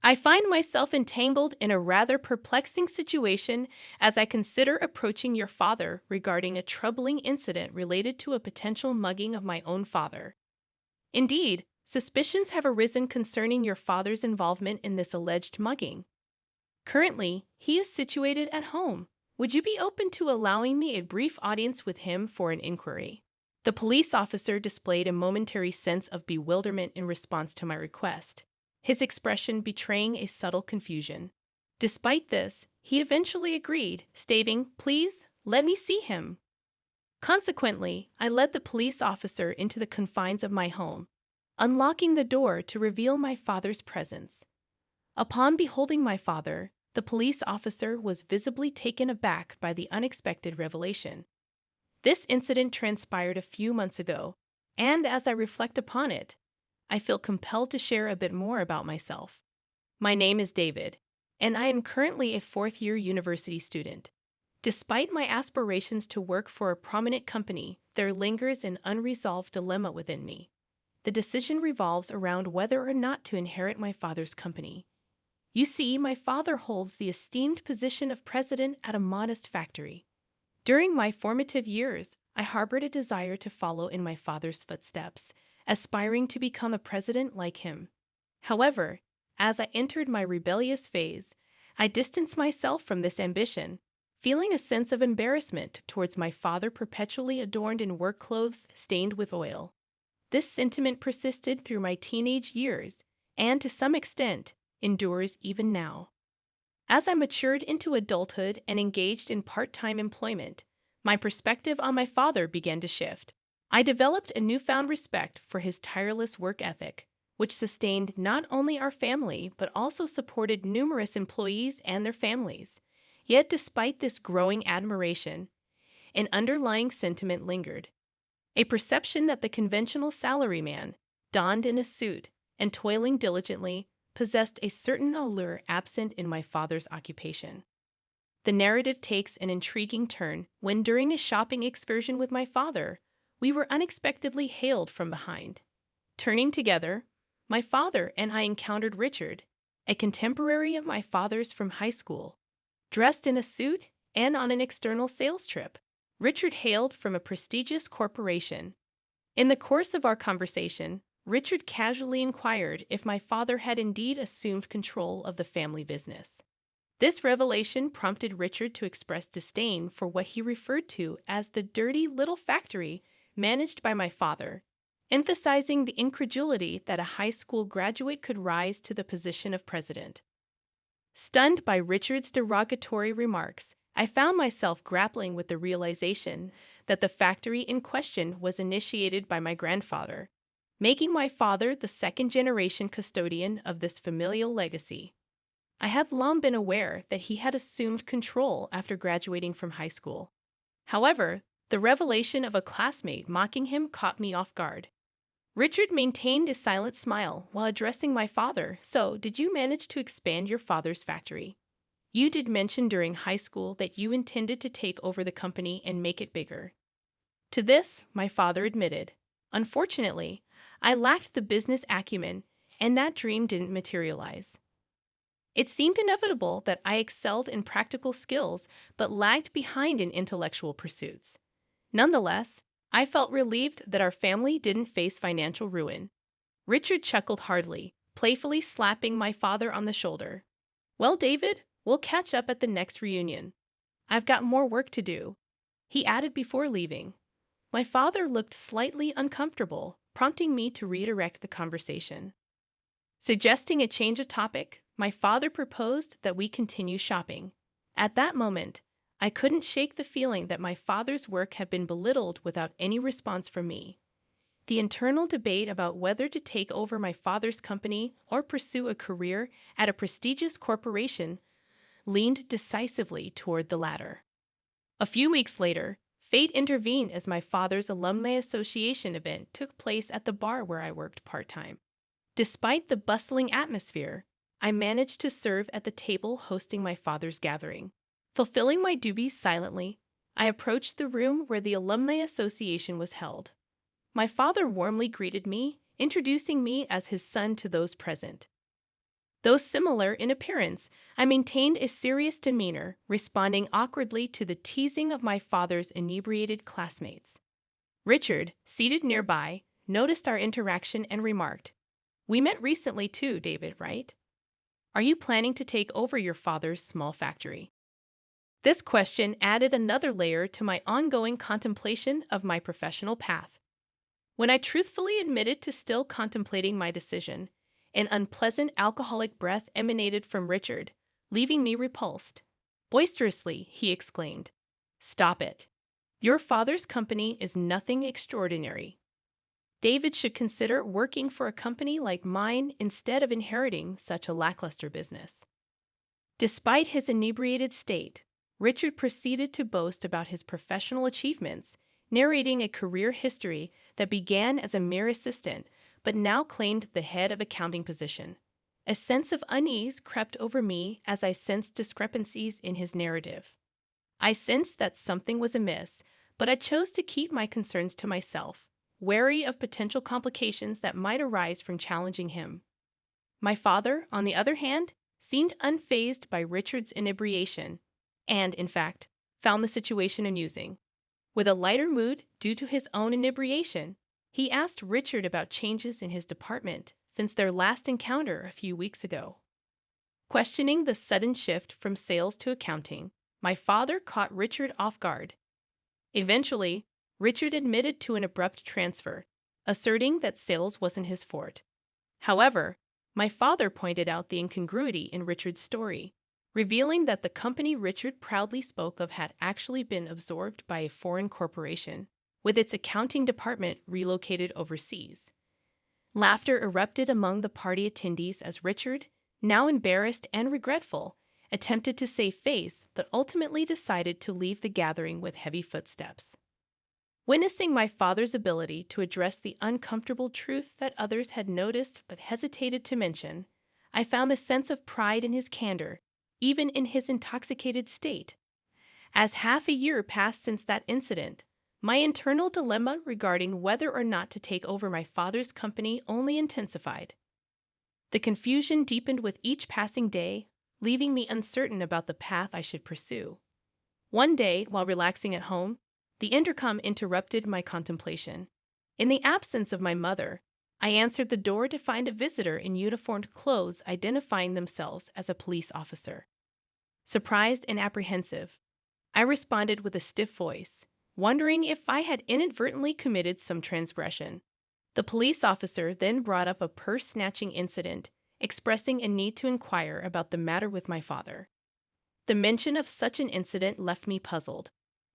I find myself entangled in a rather perplexing situation as I consider approaching your father regarding a troubling incident related to a potential mugging of my own father. Indeed, suspicions have arisen concerning your father's involvement in this alleged mugging. Currently, he is situated at home. Would you be open to allowing me a brief audience with him for an inquiry? The police officer displayed a momentary sense of bewilderment in response to my request, his expression betraying a subtle confusion. Despite this, he eventually agreed, stating, "Please, let me see him." Consequently, I led the police officer into the confines of my home, unlocking the door to reveal my father's presence. Upon beholding my father, the police officer was visibly taken aback by the unexpected revelation. This incident transpired a few months ago, and as I reflect upon it, I feel compelled to share a bit more about myself. My name is David, and I am currently a fourth-year university student. Despite my aspirations to work for a prominent company, there lingers an unresolved dilemma within me. The decision revolves around whether or not to inherit my father's company. You see, my father holds the esteemed position of president at a modest factory. During my formative years, I harbored a desire to follow in my father's footsteps, aspiring to become a president like him. However, as I entered my rebellious phase, I distanced myself from this ambition, feeling a sense of embarrassment towards my father perpetually adorned in work clothes stained with oil. This sentiment persisted through my teenage years, and to some extent, endures even now. As I matured into adulthood and engaged in part-time employment, my perspective on my father began to shift. I developed a newfound respect for his tireless work ethic, which sustained not only our family but also supported numerous employees and their families. Yet despite this growing admiration, an underlying sentiment lingered. A perception that the conventional salaryman, donned in a suit and toiling diligently, possessed a certain allure absent in my father's occupation. The narrative takes an intriguing turn when, during a shopping excursion with my father, we were unexpectedly hailed from behind. Turning together, my father and I encountered Richard, a contemporary of my father's from high school. Dressed in a suit and on an external sales trip, Richard hailed from a prestigious corporation. In the course of our conversation, Richard casually inquired if my father had indeed assumed control of the family business. This revelation prompted Richard to express disdain for what he referred to as the dirty little factory managed by my father, emphasizing the incredulity that a high school graduate could rise to the position of president. Stunned by Richard's derogatory remarks, I found myself grappling with the realization that the factory in question was initiated by my grandfather, making my father the second-generation custodian of this familial legacy. I had long been aware that he had assumed control after graduating from high school. However, the revelation of a classmate mocking him caught me off guard. Richard maintained a silent smile while addressing my father. "So, did you manage to expand your father's factory? You did mention during high school that you intended to take over the company and make it bigger." To this, my father admitted, "Unfortunately, I lacked the business acumen, and that dream didn't materialize. It seemed inevitable that I excelled in practical skills but lagged behind in intellectual pursuits. Nonetheless, I felt relieved that our family didn't face financial ruin." Richard chuckled heartily, playfully slapping my father on the shoulder. "Well, David, we'll catch up at the next reunion. I've got more work to do," he added before leaving. My father looked slightly uncomfortable, prompting me to redirect the conversation. Suggesting a change of topic, my father proposed that we continue shopping. At that moment, I couldn't shake the feeling that my father's work had been belittled without any response from me. The internal debate about whether to take over my father's company or pursue a career at a prestigious corporation leaned decisively toward the latter. A few weeks later, fate intervened as my father's Alumni Association event took place at the bar where I worked part-time. Despite the bustling atmosphere, I managed to serve at the table hosting my father's gathering. Fulfilling my duties silently, I approached the room where the Alumni Association was held. My father warmly greeted me, introducing me as his son to those present. Though similar in appearance, I maintained a serious demeanor, responding awkwardly to the teasing of my father's inebriated classmates. Richard, seated nearby, noticed our interaction and remarked, "We met recently too, David, right? Are you planning to take over your father's small factory?" This question added another layer to my ongoing contemplation of my professional path. When I truthfully admitted to still contemplating my decision, an unpleasant alcoholic breath emanated from Richard, leaving me repulsed. Boisterously, he exclaimed, "Stop it. Your father's company is nothing extraordinary. David should consider working for a company like mine instead of inheriting such a lackluster business." Despite his inebriated state, Richard proceeded to boast about his professional achievements, narrating a career history that began as a mere assistant but now claimed the head of accounting position. A sense of unease crept over me as I sensed discrepancies in his narrative. I sensed that something was amiss, but I chose to keep my concerns to myself, wary of potential complications that might arise from challenging him. My father, on the other hand, seemed unfazed by Richard's inebriation, and, in fact, found the situation amusing. With a lighter mood due to his own inebriation, he asked Richard about changes in his department since their last encounter a few weeks ago. Questioning the sudden shift from sales to accounting, my father caught Richard off guard. Eventually, Richard admitted to an abrupt transfer, asserting that sales wasn't his forte. However, my father pointed out the incongruity in Richard's story, revealing that the company Richard proudly spoke of had actually been absorbed by a foreign corporation, with its accounting department relocated overseas. Laughter erupted among the party attendees as Richard, now embarrassed and regretful, attempted to save face but ultimately decided to leave the gathering with heavy footsteps. Witnessing my father's ability to address the uncomfortable truth that others had noticed but hesitated to mention, I found a sense of pride in his candor, even in his intoxicated state. As half a year passed since that incident, my internal dilemma regarding whether or not to take over my father's company only intensified. The confusion deepened with each passing day, leaving me uncertain about the path I should pursue. One day, while relaxing at home, the intercom interrupted my contemplation. In the absence of my mother, I answered the door to find a visitor in uniformed clothes identifying themselves as a police officer. Surprised and apprehensive, I responded with a stiff voice, wondering if I had inadvertently committed some transgression. The police officer then brought up a purse-snatching incident, expressing a need to inquire about the matter with my father. The mention of such an incident left me puzzled,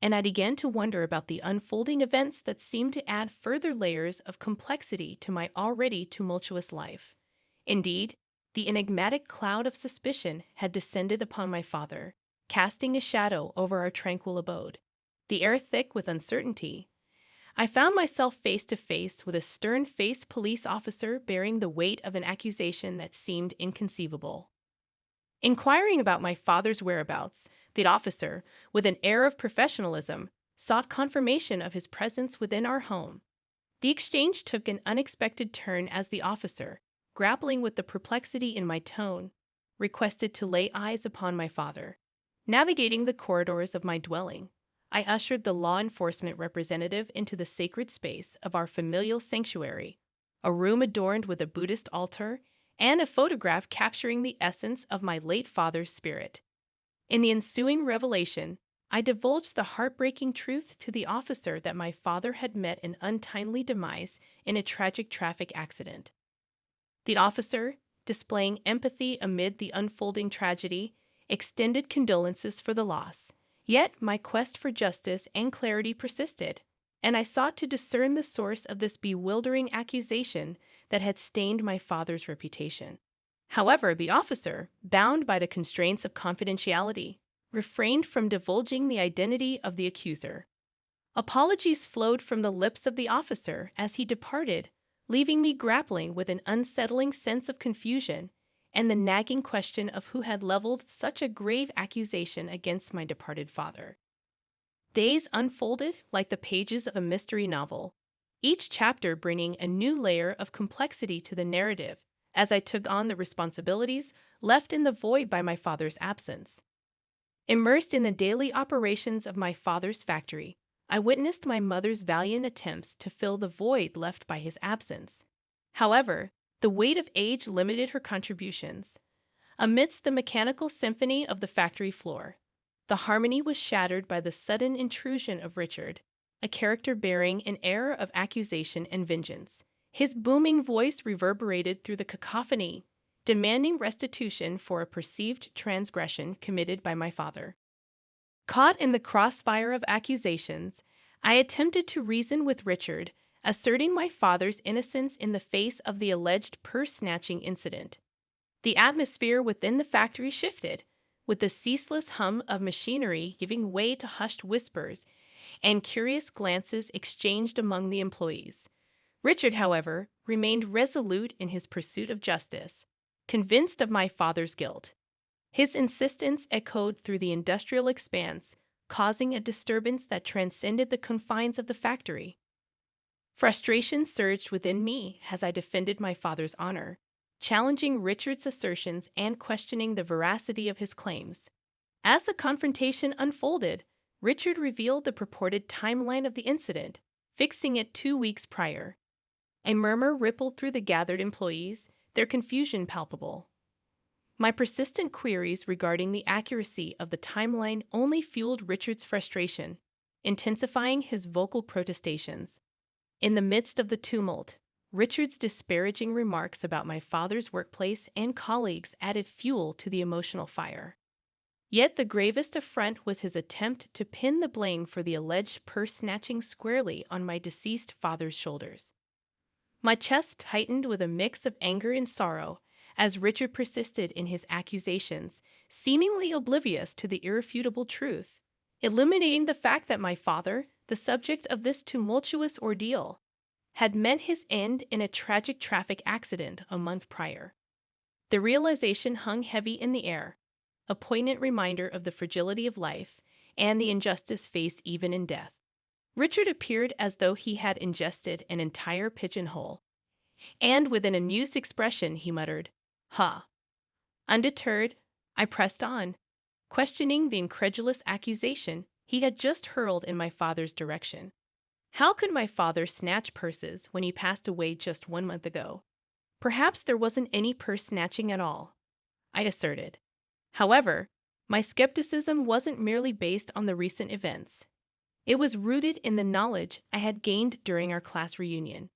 and I began to wonder about the unfolding events that seemed to add further layers of complexity to my already tumultuous life. Indeed, the enigmatic cloud of suspicion had descended upon my father, casting a shadow over our tranquil abode. The air thick with uncertainty, I found myself face to face with a stern-faced police officer bearing the weight of an accusation that seemed inconceivable. Inquiring about my father's whereabouts, the officer, with an air of professionalism, sought confirmation of his presence within our home. The exchange took an unexpected turn as the officer, grappling with the perplexity in my tone, requested to lay eyes upon my father. Navigating the corridors of my dwelling, I ushered the law enforcement representative into the sacred space of our familial sanctuary, a room adorned with a Buddhist altar and a photograph capturing the essence of my late father's spirit. In the ensuing revelation, I divulged the heartbreaking truth to the officer that my father had met an untimely demise in a tragic traffic accident. The officer, displaying empathy amid the unfolding tragedy, extended condolences for the loss. Yet my quest for justice and clarity persisted, and I sought to discern the source of this bewildering accusation that had stained my father's reputation. However, the officer, bound by the constraints of confidentiality, refrained from divulging the identity of the accuser. Apologies flowed from the lips of the officer as he departed, leaving me grappling with an unsettling sense of confusion and the nagging question of who had leveled such a grave accusation against my departed father. Days unfolded like the pages of a mystery novel, each chapter bringing a new layer of complexity to the narrative as I took on the responsibilities left in the void by my father's absence. Immersed in the daily operations of my father's factory, I witnessed my mother's valiant attempts to fill the void left by his absence. However, the weight of age limited her contributions. Amidst the mechanical symphony of the factory floor, the harmony was shattered by the sudden intrusion of Richard, a character bearing an air of accusation and vengeance. His booming voice reverberated through the cacophony, demanding restitution for a perceived transgression committed by my father. Caught in the crossfire of accusations, I attempted to reason with Richard, asserting my father's innocence in the face of the alleged purse-snatching incident. The atmosphere within the factory shifted, with the ceaseless hum of machinery giving way to hushed whispers and curious glances exchanged among the employees. Richard, however, remained resolute in his pursuit of justice, convinced of my father's guilt. His insistence echoed through the industrial expanse, causing a disturbance that transcended the confines of the factory. Frustration surged within me as I defended my father's honor, challenging Richard's assertions and questioning the veracity of his claims. As the confrontation unfolded, Richard revealed the purported timeline of the incident, fixing it 2 weeks prior. A murmur rippled through the gathered employees, their confusion palpable. My persistent queries regarding the accuracy of the timeline only fueled Richard's frustration, intensifying his vocal protestations. In the midst of the tumult, Richard's disparaging remarks about my father's workplace and colleagues added fuel to the emotional fire. Yet the gravest affront was his attempt to pin the blame for the alleged purse-snatching squarely on my deceased father's shoulders. My chest tightened with a mix of anger and sorrow as Richard persisted in his accusations, seemingly oblivious to the irrefutable truth, eliminating the fact that my father, the subject of this tumultuous ordeal, had met his end in a tragic traffic accident a month prior. The realization hung heavy in the air, a poignant reminder of the fragility of life and the injustice faced even in death. Richard appeared as though he had ingested an entire pigeonhole, and with an amused expression he muttered, "Ha!" Undeterred, I pressed on, questioning the incredulous accusation he had just hurled in my father's direction. How could my father snatch purses when he passed away just 1 month ago? Perhaps there wasn't any purse snatching at all, I asserted. However, my skepticism wasn't merely based on the recent events. It was rooted in the knowledge I had gained during our class reunion.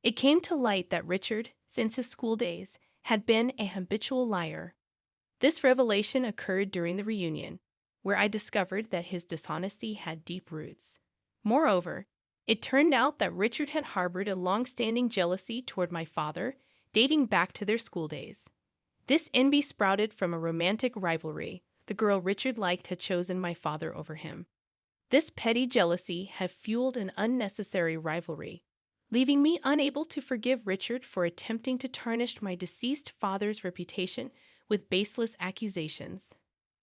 It came to light that Richard, since his school days, had been a habitual liar. This revelation occurred during the reunion, where I discovered that his dishonesty had deep roots. Moreover, it turned out that Richard had harbored a long-standing jealousy toward my father, dating back to their school days. This envy sprouted from a romantic rivalry. The girl Richard liked had chosen my father over him. This petty jealousy had fueled an unnecessary rivalry, leaving me unable to forgive Richard for attempting to tarnish my deceased father's reputation with baseless accusations.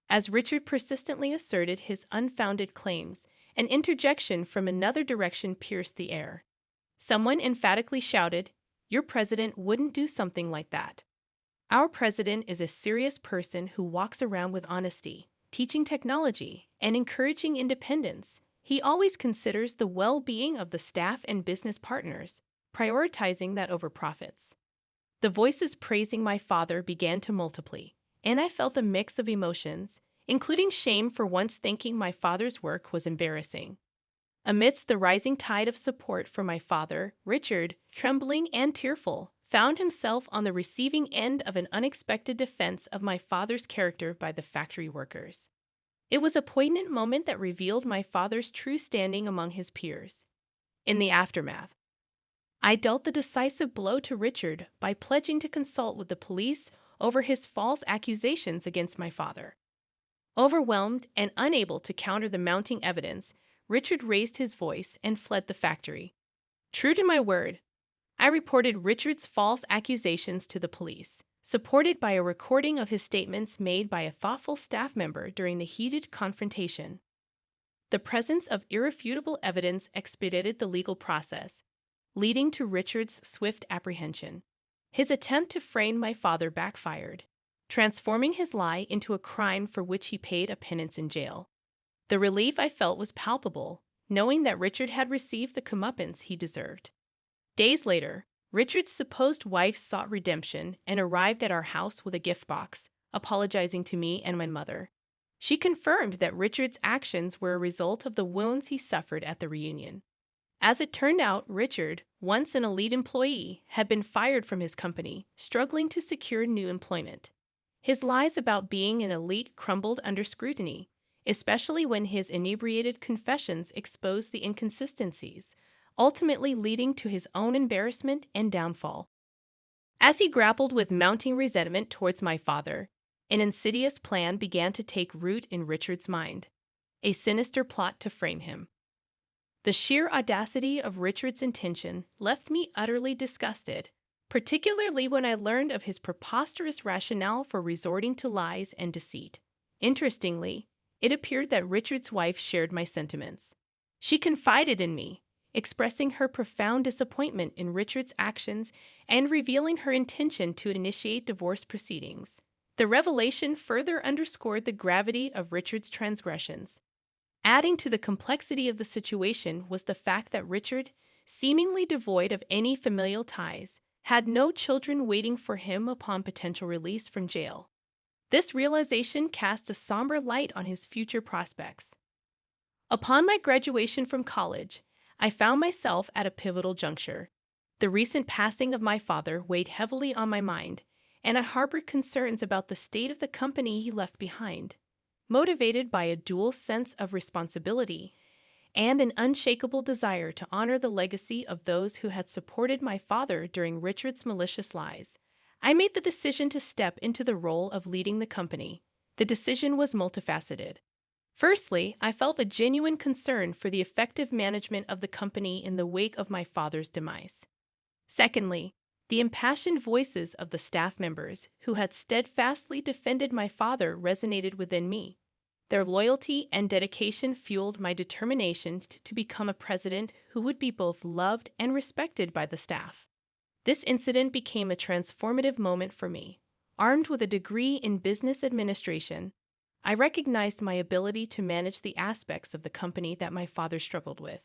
As Richard persistently asserted his unfounded claims, an interjection from another direction pierced the air. Someone emphatically shouted, "Your president wouldn't do something like that." Our president is a serious person who walks around with honesty, teaching technology, and encouraging independence. He always considers the well-being of the staff and business partners, prioritizing that over profits. The voices praising my father began to multiply, and I felt a mix of emotions, including shame for once thinking my father's work was embarrassing. Amidst the rising tide of support for my father, Richard, trembling and tearful, found himself on the receiving end of an unexpected defense of my father's character by the factory workers. It was a poignant moment that revealed my father's true standing among his peers. In the aftermath, I dealt the decisive blow to Richard by pledging to consult with the police over his false accusations against my father. Overwhelmed and unable to counter the mounting evidence, Richard raised his voice and fled the factory. True to my word, I reported Richard's false accusations to the police, supported by a recording of his statements made by a thoughtful staff member during the heated confrontation. The presence of irrefutable evidence expedited the legal process, leading to Richard's swift apprehension. His attempt to frame my father backfired, transforming his lie into a crime for which he paid a penance in jail. The relief I felt was palpable, knowing that Richard had received the comeuppance he deserved. Days later, Richard's supposed wife sought redemption and arrived at our house with a gift box, apologizing to me and my mother. She confirmed that Richard's actions were a result of the wounds he suffered at the reunion. As it turned out, Richard, once an elite employee, had been fired from his company, struggling to secure new employment. His lies about being an elite crumbled under scrutiny, especially when his inebriated confessions exposed the inconsistencies, ultimately leading to his own embarrassment and downfall. As he grappled with mounting resentment towards my father, an insidious plan began to take root in Richard's mind, a sinister plot to frame him. The sheer audacity of Richard's intention left me utterly disgusted, particularly when I learned of his preposterous rationale for resorting to lies and deceit. Interestingly, it appeared that Richard's wife shared my sentiments. She confided in me, expressing her profound disappointment in Richard's actions and revealing her intention to initiate divorce proceedings. The revelation further underscored the gravity of Richard's transgressions. Adding to the complexity of the situation was the fact that Richard, seemingly devoid of any familial ties, had no children waiting for him upon potential release from jail. This realization cast a somber light on his future prospects. Upon my graduation from college, I found myself at a pivotal juncture. The recent passing of my father weighed heavily on my mind, and I harbored concerns about the state of the company he left behind. Motivated by a dual sense of responsibility and an unshakable desire to honor the legacy of those who had supported my father during Richard's malicious lies, I made the decision to step into the role of leading the company. The decision was multifaceted. Firstly, I felt a genuine concern for the effective management of the company in the wake of my father's demise. Secondly, the impassioned voices of the staff members who had steadfastly defended my father resonated within me. Their loyalty and dedication fueled my determination to become a president who would be both loved and respected by the staff. This incident became a transformative moment for me. Armed with a degree in business administration, I recognized my ability to manage the aspects of the company that my father struggled with.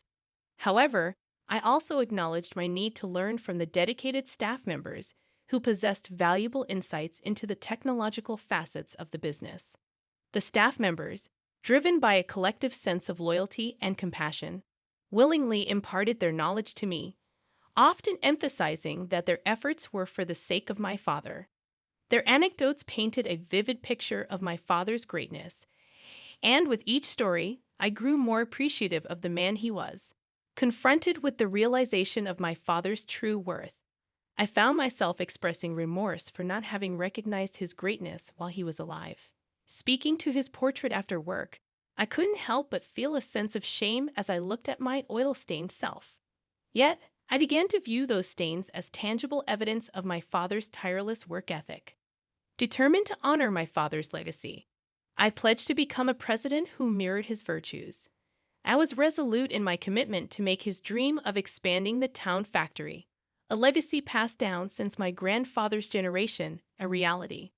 However, I also acknowledged my need to learn from the dedicated staff members who possessed valuable insights into the technological facets of the business. The staff members, driven by a collective sense of loyalty and compassion, willingly imparted their knowledge to me, often emphasizing that their efforts were for the sake of my father. Their anecdotes painted a vivid picture of my father's greatness, and with each story, I grew more appreciative of the man he was. Confronted with the realization of my father's true worth, I found myself expressing remorse for not having recognized his greatness while he was alive. Speaking to his portrait after work, I couldn't help but feel a sense of shame as I looked at my oil-stained self. Yet, I began to view those stains as tangible evidence of my father's tireless work ethic. Determined to honor my father's legacy, I pledged to become a president who mirrored his virtues. I was resolute in my commitment to make his dream of expanding the town factory, a legacy passed down since my grandfather's generation, a reality.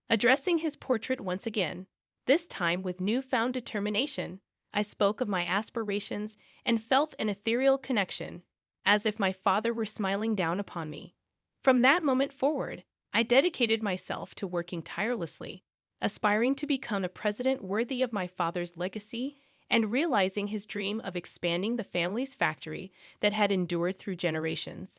Addressing his portrait once again, this time with newfound determination, I spoke of my aspirations and felt an ethereal connection, as if my father were smiling down upon me. From that moment forward, I dedicated myself to working tirelessly, aspiring to become a president worthy of my father's legacy and realizing his dream of expanding the family's factory that had endured through generations.